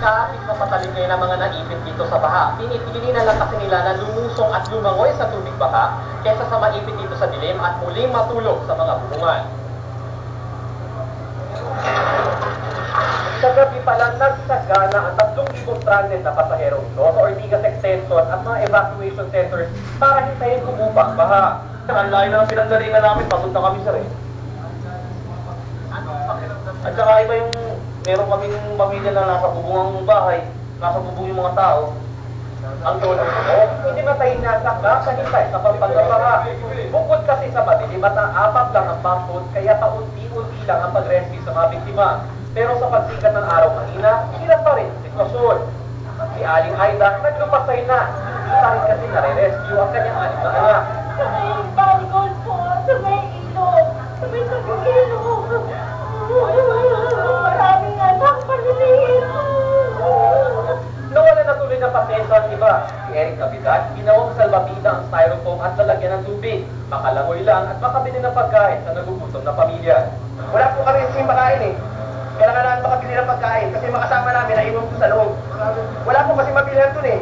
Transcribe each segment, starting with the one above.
kahit na patalikay ng mga naipit dito sa baha, pinipili na lang kasi nila na lumusong at lumangoy sa tubig baha kaysa sa maipit dito sa dilim at muling matulog sa mga bubungan. Sa gabi pa lang nagsagana ang 3,000 stranded na pasahero ito sa Ortigas Extension at mga evacuation centers para hintayin kumupang baha. Ang layo na ng pinanggalingan namin, papunta kami sa rin. At saka iba yung meron kaming pamilya na nasa bubungang bahay, nasa bubong yung mga tao. Ang tulong ko, hindi matayin na nakahintay sa pagpagbabaha. Bukod kasi sa madilim at apat lang ang pambot, kaya paunti-unti lang ang pag-rescue sa mga biktima. Pero sa pagsikat ng araw kanina, hirap pa rin ang sitwasyon. Si Aling Aida, naglupasay na. Isa rin kasi nare-rescue ang kanyang 6 na anak. Sa may balkon po, sa may ilog, sa may ilog. Maraming anak, paliliit. Nawala na tuloy ng pasensya ang iba. Si Eric Capitan, ginawang salbabida ang styrofoam at lalagyan ng tubig. Makalangoy lang at makabili ng pagkain sa nagugutom na pamilya. Wala po kami kasing pakain eh. Kailangan namin makabili ng pagkain kasi makasama namin na inom po sa loob. Wala po kasi mabilhan dun eh.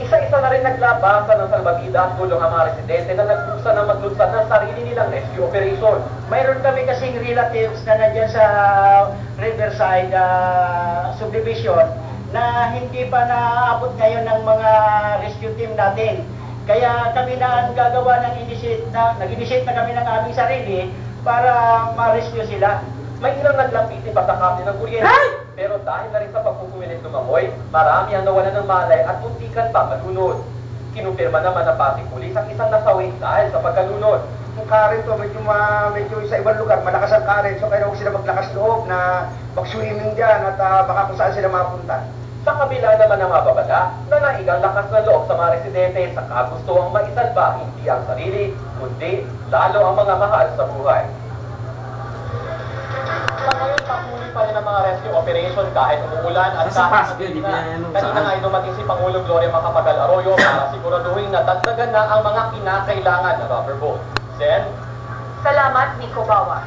Isa-isa na rin naglabasan ng salbabida at tulong ang mga residente na nagpusa na maglunsad ng sarili nilang rescue operation. Mayroon kami kasing relatives na nandyan sa Riverside subdivision na hindi pa naaabot ngayon ng mga rescue team natin. Kaya kami na ang gagawa ng nag-initiate na kami ng aming sarili para ma-rescue sila. May ilang naglampitin pa sa kable ng kuryente. Pero dahil na rin sa pagpupumilit lumangoy, marami ang nawalan ng malay at muntikan pa malunod. Kinumpirma naman ng Pasig Police ang isang nasawi dahil sa pagkalunod. Yung current to, medyo sa ibang lugar, malakas ang current. So kaya huwag sila maglakas loob na mag-swimming dyan at baka kung saan sila mapunta. Sa kabila naman ng mababala, nanaigang lakas na loob sa mga residente sa kagustuang maisalba hindi ang sarili, kundi lalo ang mga mahal sa buhay. Sa ngayon, patuloy pa rin ang mga rescue operation kahit umuulan at kahit kanina nga ay dumating si Pangulo Gloria Macapagal Arroyo para siguraduhin na dagdagan na ang mga kinakailangan na rubber boat. Then, Salamat, Nico Bawa.